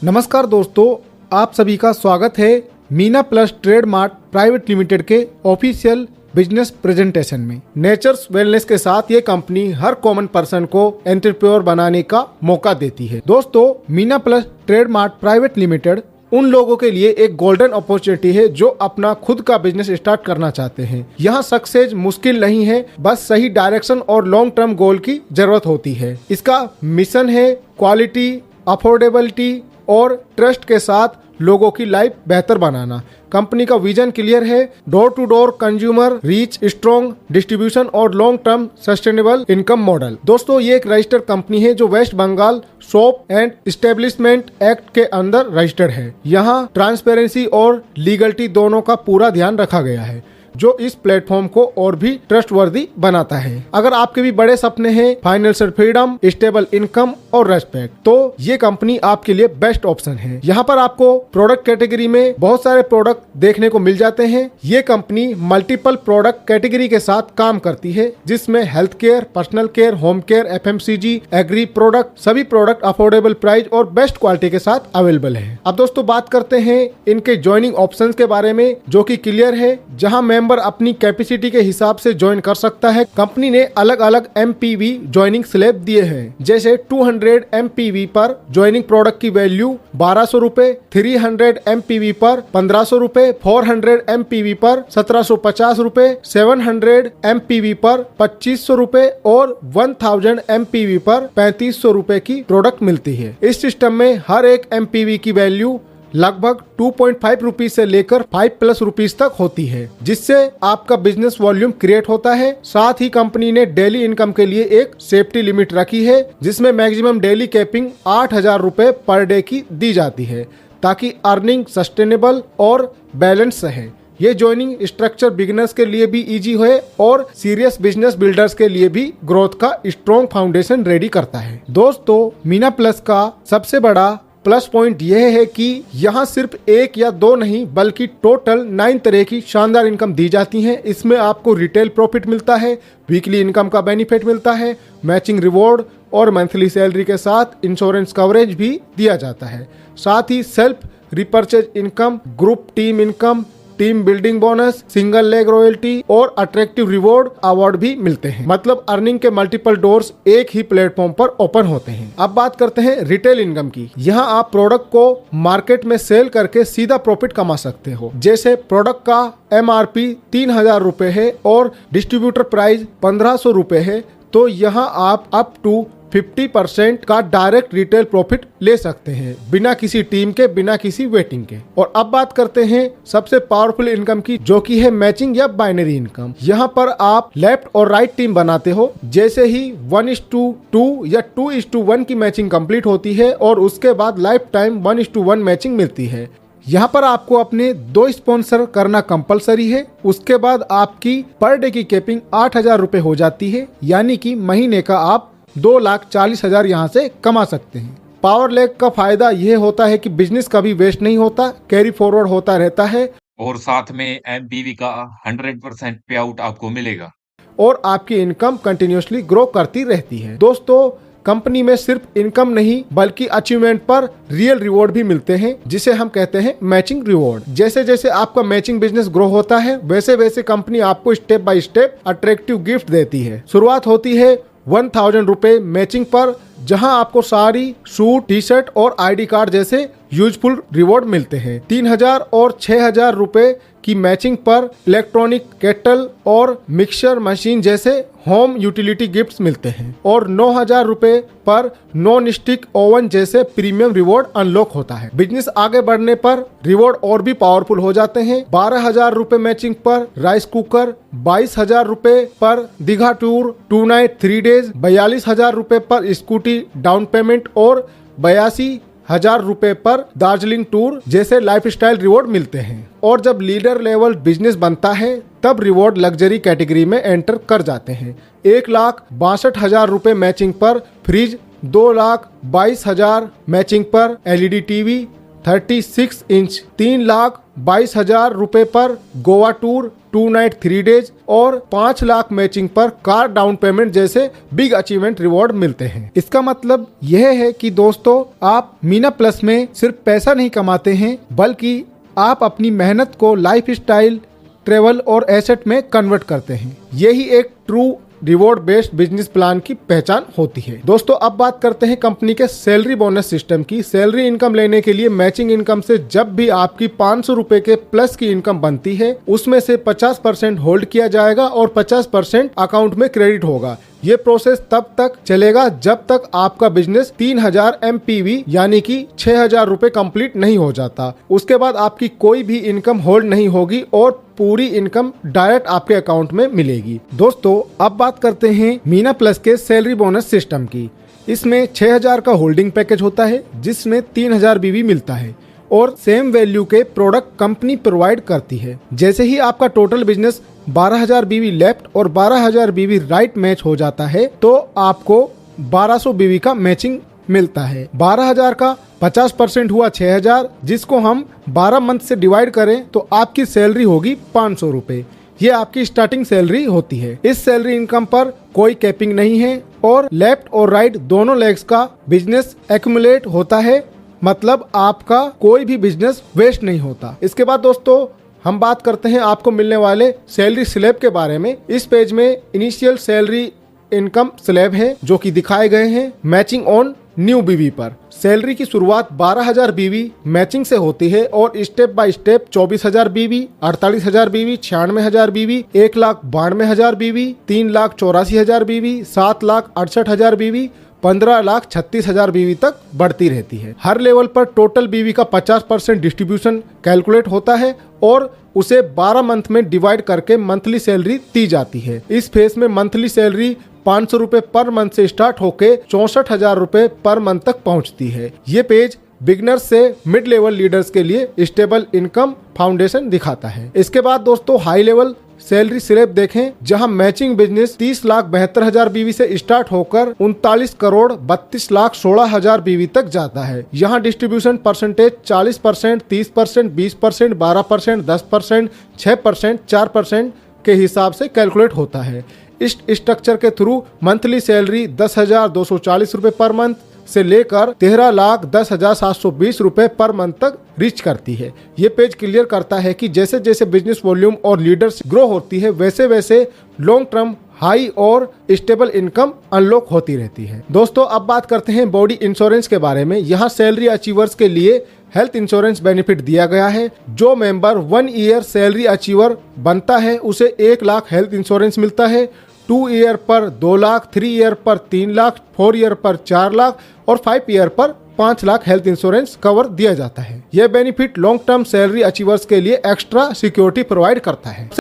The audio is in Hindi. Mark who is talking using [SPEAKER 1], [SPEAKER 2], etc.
[SPEAKER 1] नमस्कार दोस्तों, आप सभी का स्वागत है मीना प्लस ट्रेडमार्ट प्राइवेट लिमिटेड के ऑफिशियल बिजनेस प्रेजेंटेशन में। नेचर्स वेलनेस के साथ ये कंपनी हर कॉमन पर्सन को एंटरप्रेन्योर बनाने का मौका देती है। दोस्तों, मीना प्लस ट्रेडमार्ट प्राइवेट लिमिटेड उन लोगों के लिए एक गोल्डन अपॉर्चुनिटी है जो अपना खुद का बिजनेस स्टार्ट करना चाहते हैं। यहाँ सक्सेस मुश्किल नहीं है, बस सही डायरेक्शन और लॉन्ग टर्म गोल की जरूरत होती है। इसका मिशन है क्वालिटी, अफोर्डेबिलिटी और ट्रस्ट के साथ लोगों की लाइफ बेहतर बनाना। कंपनी का विजन क्लियर है, door to door consumer reach, strong distribution और long term sustainable income model. दोस्तों, ये एक रजिस्टर्ड कंपनी है जो west Bengal shop and establishment act के अंदर रजिस्टर्ड है। यहाँ ट्रांसपेरेंसी और लीगलिटी दोनों का पूरा ध्यान रखा गया है, जो इस प्लेटफॉर्म को और भी ट्रस्टवर्दी बनाता है। अगर आपके भी बड़े सपने हैं, फाइनेंशियल फ्रीडम, स्टेबल इनकम और रेस्पेक्ट, तो ये कंपनी आपके लिए बेस्ट ऑप्शन है। यहाँ पर आपको प्रोडक्ट कैटेगरी में बहुत सारे प्रोडक्ट देखने को मिल जाते हैं। ये कंपनी मल्टीपल प्रोडक्ट कैटेगरी के साथ काम करती है, जिसमें health care, personal care, home care, FMCG, agree product, सभी प्रोडक्ट अफोर्डेबल प्राइस और बेस्ट क्वालिटी के साथ अवेलेबल है। अब दोस्तों, बात करते हैं इनके ज्वाइनिंग ऑप्शंस के बारे में, जो कि क्लियर है। जहां मेंबर अपनी कैपेसिटी के हिसाब से ज्वाइन कर सकता है। कंपनी ने अलग अलग MPV ज्वाइनिंग स्लैब दिए हैं, जैसे 200 MPV पर ज्वाइनिंग प्रोडक्ट की वैल्यू 1200 रूपए, 300 MPV पर 1500 रूपए, 400 MPV पर 1750 रूपए, 700 MPV पर 2500 रूपए और 1000 MPV पर 3500 रूपए की प्रोडक्ट मिलती है। इस सिस्टम में हर एक MPV की वैल्यू लगभग 2.5 रुपीज से लेकर 5+ रुपीज तक होती है, जिससे आपका बिजनेस वॉल्यूम क्रिएट होता है। साथ ही कंपनी ने डेली इनकम के लिए एक सेफ्टी लिमिट रखी है, जिसमें मैक्सिमम डेली कैपिंग 8000 रुपए पर डे की दी जाती है, ताकि अर्निंग सस्टेनेबल और बैलेंस रहे। ये ज्वाइनिंग स्ट्रक्चर बिगिनर्स के लिए भी इजी है और सीरियस बिजनेस बिल्डर्स के लिए भी ग्रोथ का स्ट्रॉन्ग फाउंडेशन रेडी करता है। दोस्तों, मीना प्लस का सबसे बड़ा प्लस पॉइंट यह है कि यहाँ सिर्फ एक या दो नहीं, बल्कि टोटल 9 तरह की शानदार इनकम दी जाती हैं। इसमें आपको रिटेल प्रॉफिट मिलता है, वीकली इनकम का बेनिफिट मिलता है, मैचिंग रिवॉर्ड और मंथली सैलरी के साथ इंश्योरेंस कवरेज भी दिया जाता है। साथ ही self repurchase income, group team income, team building bonus, single leg royalty और अट्रैक्टिव रिवॉर्ड अवार्ड भी मिलते हैं। मतलब अर्निंग के मल्टीपल डोर्स एक ही प्लेटफॉर्म पर ओपन होते हैं। अब बात करते हैं रिटेल इनकम की। यहाँ आप प्रोडक्ट को मार्केट में सेल करके सीधा प्रॉफिट कमा सकते हो। जैसे प्रोडक्ट का MRP 3000 रुपए है और डिस्ट्रीब्यूटर प्राइस 1500 रुपए है, तो यहाँ आप अप टू 50% का डायरेक्ट रिटेल प्रॉफिट ले सकते हैं, बिना किसी टीम के, बिना किसी वेटिंग के। और अब बात करते हैं सबसे पावरफुल इनकम की, जो कि है मैचिंग या बाइनरी इनकम। यहाँ पर आप लेफ्ट और राइट टीम बनाते हो। जैसे ही 1:2 या 2:1 की मैचिंग कंप्लीट होती है और उसके बाद लाइफ टाइम 1:1 मैचिंग मिलती है। यहाँ पर आपको अपने 2 स्पॉन्सर करना कंपलसरी है। उसके बाद आपकी पर डे की कैपिंग 8000 रुपए हो जाती है, यानी कि महीने का आप 2,40,000 यहाँ से कमा सकते हैं। पावर लेग का फायदा यह होता है कि बिजनेस कभी वेस्ट नहीं होता, कैरी फॉरवर्ड होता रहता है
[SPEAKER 2] और साथ में MPV का 100% पे आउट आपको मिलेगा
[SPEAKER 1] और आपकी इनकम कंटिन्यूसली ग्रो करती रहती है। दोस्तों, कंपनी में सिर्फ इनकम नहीं, बल्कि अचीवमेंट पर रियल रिवॉर्ड भी मिलते हैं, जिसे हम कहते हैं मैचिंग रिवॉर्ड। जैसे जैसे आपका मैचिंग बिजनेस ग्रो होता है, वैसे वैसे कंपनी आपको step by step attractive gift देती है। शुरुआत होती है 1000 रुपए मैचिंग पर, जहां आपको साड़ी, सूट, टी शर्ट और ID कार्ड जैसे यूजफुल रिवॉर्ड मिलते हैं। 3000 और 6000 रुपए की मैचिंग पर इलेक्ट्रॉनिक केटल और मिक्सर मशीन जैसे होम यूटिलिटी गिफ्ट्स मिलते हैं और 9000 रुपए पर नॉन स्टिक ओवन जैसे प्रीमियम रिवॉर्ड अनलॉक होता है। बिजनेस आगे बढ़ने पर रिवॉर्ड और भी पावरफुल हो जाते हैं। 12000 रुपए मैचिंग पर राइस कुकर, 22000 रुपए पर दीघा टूर 2 नाइट 3 डेज, 42000 रुपए पर स्कूटी डाउन पेमेंट और 82,000 रुपए पर दार्जिलिंग टूर जैसे लाइफस्टाइल रिवॉर्ड मिलते हैं। और जब लीडर लेवल बिजनेस बनता है, तब रिवॉर्ड लग्जरी कैटेगरी में एंटर कर जाते हैं। 1,62,000 रुपए मैचिंग पर फ्रिज, 2,22,000 मैचिंग पर LED TV 36 इंच, 3,22,000 रुपए पर गोवा टूर 2 नाइट 3 डेज और 5 लाख मैचिंग पर कार डाउन पेमेंट जैसे बिग अचीवमेंट रिवॉर्ड मिलते हैं। इसका मतलब यह है कि दोस्तों आप मीना प्लस में सिर्फ पैसा नहीं कमाते हैं, बल्कि आप अपनी मेहनत को लाइफ स्टाइल, ट्रेवल और एसेट में कन्वर्ट करते हैं। यही एक true reward based business plan की पहचान होती है। दोस्तों अब बात करते हैं कंपनी के सैलरी बोनस सिस्टम की। सैलरी इनकम लेने के लिए मैचिंग इनकम से जब भी आपकी 500 रुपए के प्लस की इनकम बनती है, उसमें से 50% होल्ड किया जाएगा और 50% अकाउंट में क्रेडिट होगा। ये प्रोसेस तब तक चलेगा जब तक आपका बिजनेस 3000 MPV यानी कि 6000 रुपए कंप्लीट नहीं हो जाता। उसके बाद आपकी कोई भी इनकम होल्ड नहीं होगी और पूरी इनकम डायरेक्ट आपके अकाउंट में मिलेगी। दोस्तों अब बात करते हैं मीना प्लस के सैलरी बोनस सिस्टम की। इसमें 6000 का होल्डिंग पैकेज होता है जिसमें 3000 BV मिलता है और सेम वैल्यू के प्रोडक्ट कंपनी प्रोवाइड करती है। जैसे ही आपका टोटल बिजनेस 12000 BV लेफ्ट और 12000 BV राइट मैच हो जाता है तो आपको 1200 BV का मैचिंग मिलता है। 12000 का 50% हुआ 6000, जिसको हम 12 मंथ से डिवाइड करें तो आपकी सैलरी होगी 500 रुपए। ये आपकी स्टार्टिंग सैलरी होती है। इस सैलरी इनकम पर कोई कैपिंग नहीं है और लेफ्ट और राइट दोनों लेग्स का बिजनेस एक्यूमुलेट होता है, मतलब आपका कोई भी बिजनेस वेस्ट नहीं होता। इसके बाद दोस्तों हम बात करते हैं आपको मिलने वाले सैलरी स्लैब के बारे में। इस पेज में इनिशियल सैलरी इनकम स्लैब है जो कि दिखाए गए हैं मैचिंग ऑन न्यू BV पर। सैलरी की शुरुआत 12000 BV मैचिंग से होती है और step by step 24000 BV, 48000 BV, 96000 BV, 1,92,000 BV, 3,84,000 BV, 7,68,000 BV, 15,36,000 BV तक बढ़ती रहती है। हर लेवल पर टोटल BV का 50% डिस्ट्रीब्यूशन कैलकुलेट होता है और उसे 12 मंथ में डिवाइड करके मंथली सैलरी दी जाती है। इस फेज में मंथली सैलरी 500 रुपए पर मंथ से स्टार्ट होके 64,000 रुपए पर मंथ तक पहुंचती है। ये पेज बिगनर्स से मिड लेवल लीडर्स के लिए स्टेबल इनकम फाउंडेशन दिखाता है। इसके बाद दोस्तों हाई लेवल सैलरी स्लैब देखें, जहां मैचिंग बिजनेस 30,72,000 BV से स्टार्ट होकर 39,32,16,000 BV तक जाता है। यहां डिस्ट्रीब्यूशन परसेंटेज 40%, 30%, 20%, 12%, 10%, 6%, 4% के हिसाब से कैलकुलेट होता है। इस स्ट्रक्चर के थ्रू मंथली सैलरी 10,240 रुपए पर मंथ से लेकर 13,10,720 रुपए पर मंथ तक रीच करती है। ये पेज क्लियर करता है कि जैसे जैसे बिजनेस वॉल्यूम और लीडर्स ग्रो होती है वैसे वैसे लॉन्ग टर्म हाई और स्टेबल इनकम अनलॉक होती रहती है। दोस्तों अब बात करते हैं बॉडी इंश्योरेंस के बारे में। यहाँ सैलरी अचीवर्स के लिए हेल्थ इंश्योरेंस बेनिफिट दिया गया है। जो मेंबर 1 ईयर सैलरी अचीवर बनता है उसे 1 लाख हेल्थ इंश्योरेंस मिलता है। 2 ईयर पर 2 लाख, 3 ईयर पर 3 लाख, 4 ईयर पर 4 लाख और 5 ईयर पर 5 लाख हेल्थ इंश्योरेंस कवर दिया जाता है। यह benefit long term salary achievers के लिए एक्स्ट्रा सिक्योरिटी प्रोवाइड करता है।